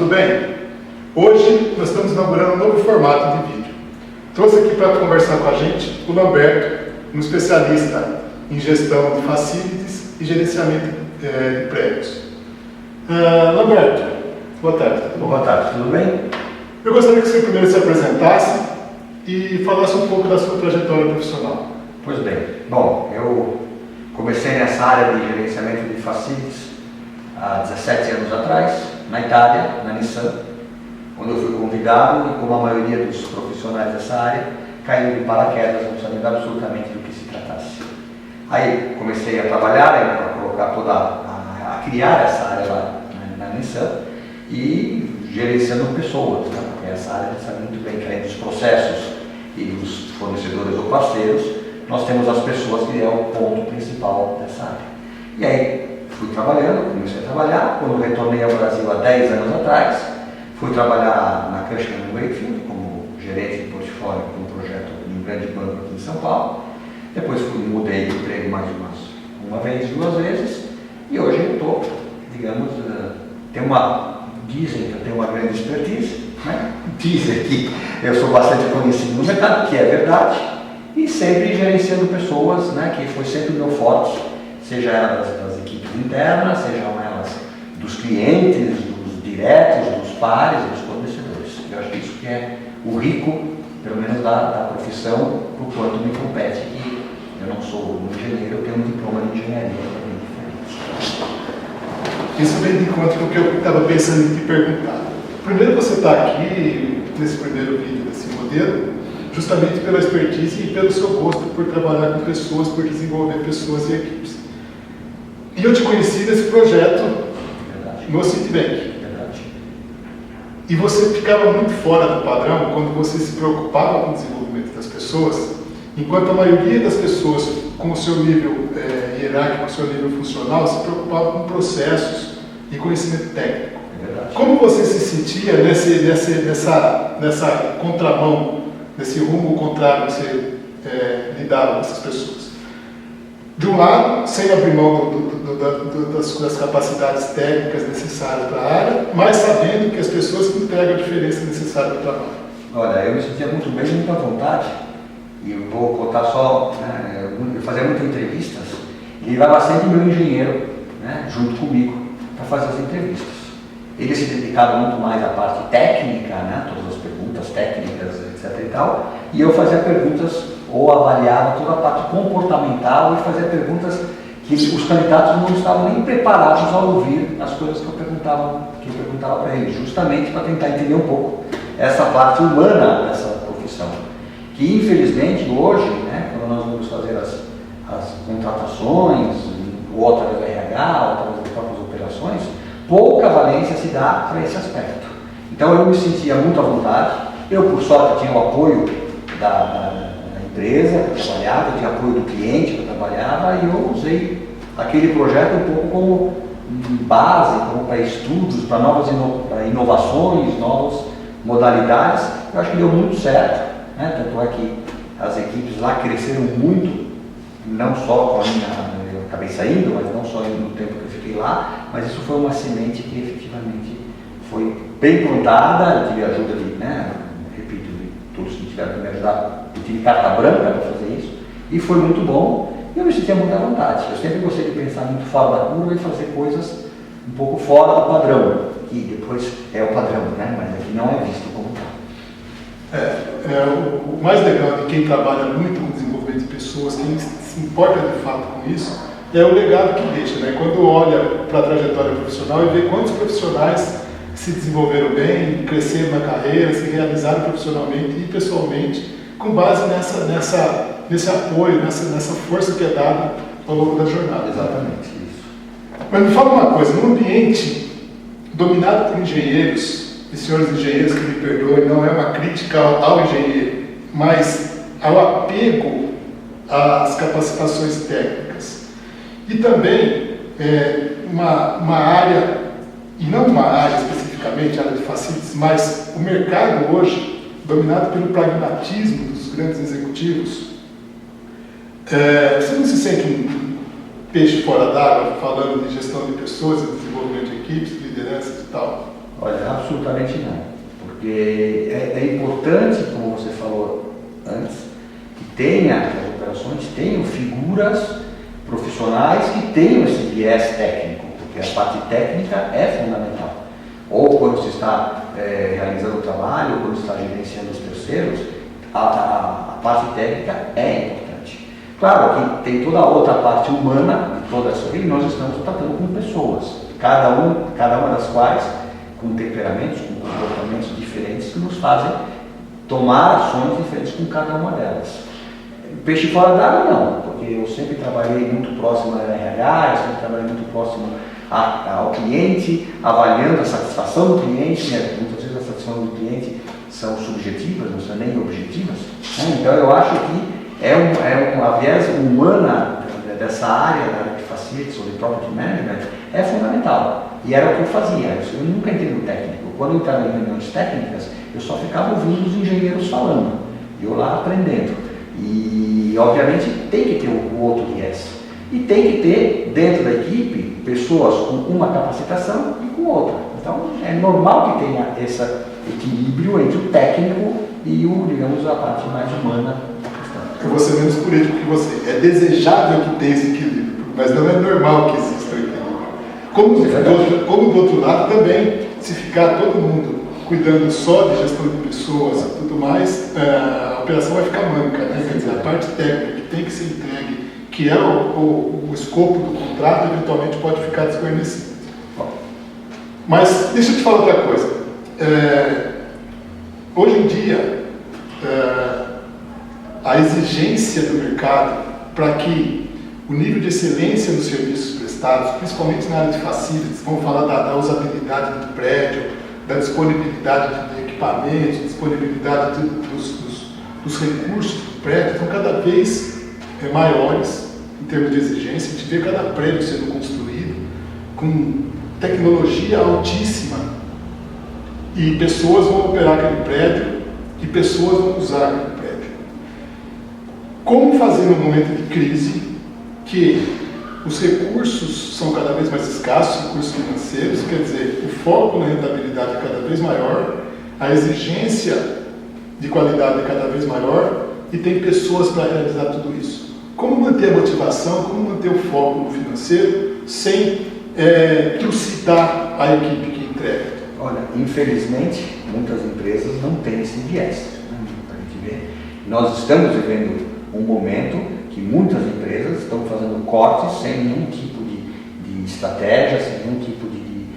tudo bem? Hoje nós estamos inaugurando um novo formato de vídeo. Trouxe aqui para conversar com a gente o Lamberto, um especialista em gestão de facilities e gerenciamento de prédios. Lamberto, boa tarde. Boa tarde, tudo bem? Eu gostaria que você primeiro se apresentasse e falasse um pouco da sua trajetória profissional. Pois bem, bom, eu comecei nessa área de gerenciamento de facilities há 17 anos atrás, na Itália, na Nissan, onde eu fui convidado e, como a maioria dos profissionais dessa área, caiu de paraquedas, não sabendo absolutamente do que se tratasse. Aí comecei a trabalhar, a colocar a criar essa área lá na Nissan e gerenciando pessoas, né? Porque essa área sabe muito bem que além dos processos e dos fornecedores ou parceiros, nós temos as pessoas que é o ponto principal dessa área. E aí fui trabalhando, comecei a trabalhar, quando retornei ao Brasil há 10 anos atrás, fui trabalhar na Cushman & Wakefield como gerente de portfólio de um projeto de um grande banco aqui em São Paulo. Depois mudei de emprego mais uma vez, 2 vezes, e hoje eu estou, digamos, dizem que eu tenho uma grande expertise, né? Dizem que eu sou bastante conhecido no mercado, que é verdade, e sempre gerenciando pessoas, né? Que foi sempre o meu forte, seja elas das equipes internas, sejam elas dos clientes, dos diretos, dos pares, dos fornecedores. Eu acho que isso que é o rico, pelo menos da profissão, por quanto me compete, que eu não sou um engenheiro, eu tenho um diploma de engenharia, é bem diferente. Isso vem de encontro com o que eu estava pensando em te perguntar. Primeiro, você está aqui, nesse primeiro vídeo desse modelo, justamente pela expertise e pelo seu gosto por trabalhar com pessoas, por desenvolver pessoas e equipes. E eu te conheci nesse projeto no Citibank. E você ficava muito fora do padrão quando você se preocupava com o desenvolvimento das pessoas, enquanto a maioria das pessoas com o seu nível hierárquico, com o seu nível funcional, se preocupava com processos e conhecimento técnico. Como você se sentia nessa contramão, nesse rumo contrário que você lidava com essas pessoas? De um lado, sem abrir mão das capacidades técnicas necessárias para a área, mas sabendo que as pessoas que entregam a diferença necessária para o trabalho. Olha, eu me sentia muito bem, muito à vontade, e eu vou contar só, né, eu fazia muitas entrevistas, e levava sempre meu engenheiro, né, junto comigo, para fazer as entrevistas. Ele se dedicava muito mais à parte técnica, né, todas as perguntas técnicas, etc. e tal, e eu fazia perguntas, ou avaliava toda a parte comportamental e fazia perguntas que os candidatos não estavam nem preparados a ouvir as coisas que eu perguntava para eles, justamente para tentar entender um pouco essa parte humana dessa profissão. Que infelizmente hoje, né, quando nós vamos fazer as contratações, ou através do RH, ou através das próprias operações, pouca valência se dá para esse aspecto. Então eu me sentia muito à vontade, eu por sorte tinha o apoio da empresa que eu trabalhava, eu tinha apoio do cliente que eu trabalhava, e eu usei aquele projeto um pouco como base, como para estudos, para novas inovações, novas modalidades. Eu acho que deu muito certo, né? Tanto é que as equipes lá cresceram muito, não só com a minha, eu acabei saindo, mas não só no tempo que eu fiquei lá, mas isso foi uma semente que efetivamente foi bem plantada. Eu tive a ajuda repito, de todos que tiveram que me ajudar, eu tive carta branca para fazer isso, e foi muito bom, e eu me sentia muito à vontade. Eu sempre gostei de pensar muito fora da curva e fazer coisas um pouco fora do padrão, que depois é o padrão, né? Mas aqui não é visto como tal. O mais legal de quem trabalha muito com desenvolvimento de pessoas, quem se importa de fato com isso, é o legado que deixa, né? Quando olha para a trajetória profissional e vê quantos profissionais se desenvolveram bem, cresceram na carreira, se realizaram profissionalmente e pessoalmente, com base nesse apoio, nessa força que é dada ao longo da jornada. Exatamente isso. Mas me fala uma coisa, num ambiente dominado por engenheiros, e senhores engenheiros que me perdoem, não é uma crítica ao engenheiro, mas ao apego às capacitações técnicas. E também uma área, e não uma área especificamente, a área de facilities, mas o mercado hoje, dominado pelo pragmatismo dos grandes executivos, você não se sente um peixe fora d'água falando de gestão de pessoas, de desenvolvimento de equipes, de lideranças e tal? Olha, absolutamente não. Porque é importante, como você falou antes, que as operações tenham figuras profissionais que tenham esse viés técnico, porque a parte técnica é fundamental. Ou quando se está realizando o trabalho, ou quando se está gerenciando os terceiros, a parte técnica é importante. Claro que tem toda a outra parte humana de toda essa vida, e nós estamos tratando com pessoas, cada uma das quais com temperamentos, com comportamentos diferentes que nos fazem tomar ações diferentes com cada uma delas. Peixe fora d'água não, porque eu sempre trabalhei muito próximo da RH, eu sempre trabalhei muito próximo ao cliente, avaliando a satisfação do cliente, né? Muitas vezes a satisfação do cliente são subjetivas, não são nem objetivas, né? Então eu acho que a viés humana dessa área, da área de facilities ou de property management, é fundamental. E era o que eu fazia, eu nunca entrei no técnico. Quando eu entrava em reuniões técnicas, eu só ficava ouvindo os engenheiros falando, e eu lá aprendendo. E obviamente tem que ter o outro viés. E tem que ter dentro da equipe pessoas com uma capacitação e com outra. Então é normal que tenha esse equilíbrio entre o técnico e digamos, a parte mais humana da questão. Eu vou ser menos político que você. É desejável que tenha esse equilíbrio, mas não é normal que exista o equilíbrio. Como do outro lado também, se ficar todo mundo cuidando só de gestão de pessoas e tudo mais, a operação vai ficar manca, né? Quer dizer, a parte técnica que tem que ser entregue, que é o escopo do contrato, eventualmente pode ficar desguarnecido. Mas deixa eu te falar outra coisa. Hoje em dia, a exigência do mercado para que o nível de excelência nos serviços prestados, principalmente na área de facilities, vamos falar da usabilidade do prédio, da disponibilidade de equipamentos, disponibilidade dos recursos do prédio, estão cada vez maiores em termos de exigência. A gente vê cada prédio sendo construído com tecnologia altíssima e pessoas vão operar aquele prédio e pessoas vão usar aquele prédio. Como fazer num momento de crise que os recursos são cada vez mais escassos, recursos financeiros, quer dizer, o foco na rentabilidade é cada vez maior, a exigência de qualidade é cada vez maior e tem pessoas para realizar tudo isso. Como manter a motivação, como manter o foco no financeiro sem trucidar a equipe que entrega? Olha, infelizmente, muitas empresas não têm esse viés. Para a gente ver. Nós estamos vivendo um momento que muitas empresas estão fazendo cortes sem nenhum tipo de estratégia, sem nenhum tipo de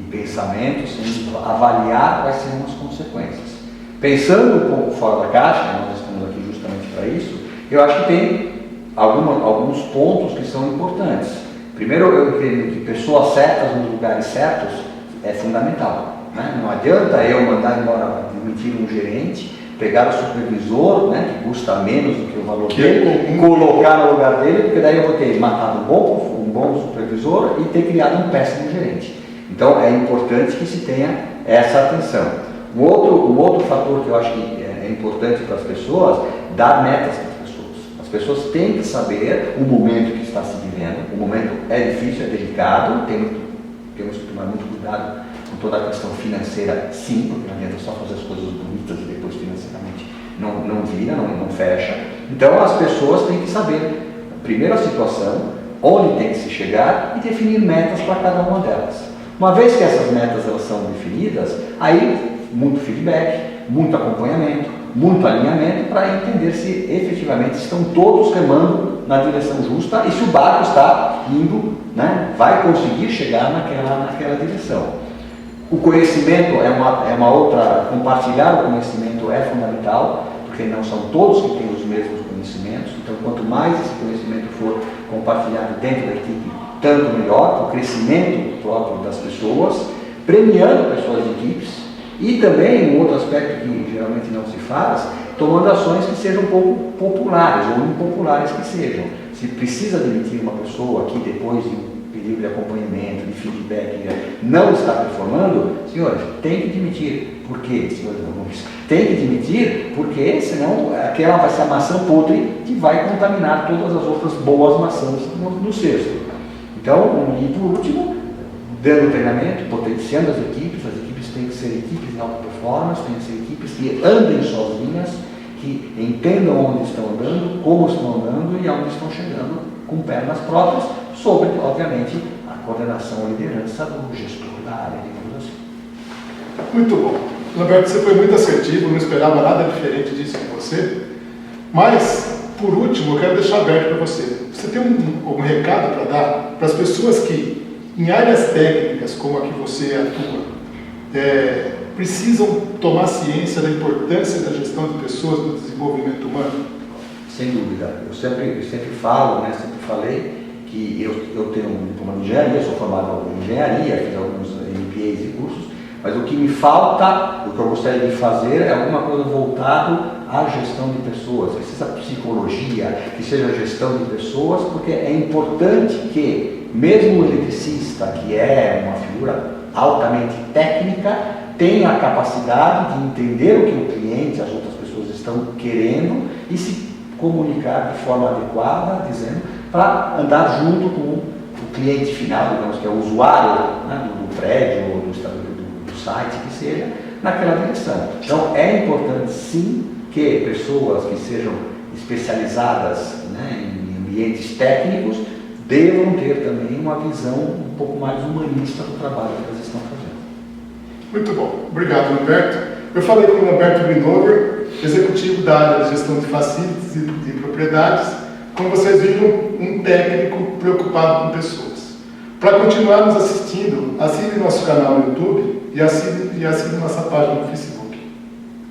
pensamento, sem avaliar quais serão as consequências. Pensando um pouco fora da caixa, nós estamos aqui justamente para isso, eu acho que tem alguns pontos que são importantes. Primeiro, eu creio que pessoas certas nos lugares certos é fundamental. Né? Não adianta eu mandar embora, demitir um gerente, pegar o supervisor, né, que custa menos do que o valor dele, colocar no lugar dele, porque daí eu vou ter matado um bom supervisor e ter criado um péssimo gerente. Então é importante que se tenha essa atenção. Um outro fator que eu acho que é importante para as pessoas, dar metas para as pessoas. As pessoas têm que saber o momento que está se vivendo. O momento é difícil, é delicado, temos que tomar muito cuidado com toda a questão financeira, sim, porque não adianta só fazer as coisas bonitas e depois financeiramente não vira, não fecha. Então as pessoas têm que saber, primeiro a situação, onde tem que se chegar e definir metas para cada uma delas. Uma vez que essas metas elas são definidas, aí muito feedback, muito acompanhamento, muito alinhamento para entender se efetivamente estão todos remando na direção justa e se o barco está indo, né, vai conseguir chegar naquela direção. O conhecimento é uma outra, compartilhar o conhecimento é fundamental, porque não são todos que têm os mesmos conhecimentos, então quanto mais esse conhecimento for compartilhado dentro da equipe, tanto melhor, para o crescimento próprio das pessoas, premiando pessoas de equipes, e também um outro aspecto que geralmente não se faz, tomando ações que sejam um pouco populares ou impopulares que sejam. Se precisa demitir uma pessoa que depois de um período de acompanhamento, de feedback, não está performando, senhores, tem que demitir. Por quê, senhores? Tem que demitir porque senão aquela vai ser a maçã podre que vai contaminar todas as outras boas maçãs no cesto. Então, e por último, dando treinamento, potenciando as equipes têm que ser equipes de alta performance, têm que ser equipes que andem sozinhas, que entendam onde estão andando, como estão andando e aonde estão chegando com pernas próprias, sobre, obviamente, a coordenação e liderança do gestor da área, digamos assim. Muito bom. Lamberto, você foi muito assertivo, não esperava nada diferente disso de você. Mas, por último, eu quero deixar aberto para você. Você tem um recado para dar para as pessoas que, em áreas técnicas como a que você atua, precisam tomar ciência da importância da gestão de pessoas no desenvolvimento humano? Sem dúvida. Eu sempre falo, sempre falei que eu tenho um diploma de engenharia, sou formado em engenharia, fiz alguns MBAs e cursos, mas o que me falta, o que eu gostaria de fazer é alguma coisa voltado à gestão de pessoas, que seja psicologia, que seja gestão de pessoas, porque é importante que mesmo o eletricista, que é uma figura altamente técnica, tenha a capacidade de entender o que o cliente, as outras pessoas estão querendo e se comunicar de forma adequada, dizendo, para andar junto com o cliente final, digamos que é o usuário do prédio ou do site, que seja, naquela direção. Então é importante sim que pessoas que sejam especializadas em ambientes técnicos devam ter também uma visão um pouco mais humanista do trabalho que elas estão fazendo. Muito bom. Obrigado, Lamberto. Eu falei com o Lamberto Grinover, executivo da área de gestão de facilities e de propriedades. Como vocês viram, um técnico preocupado com pessoas. Para continuar nos assistindo, assine nosso canal no YouTube e assine nossa página no Facebook.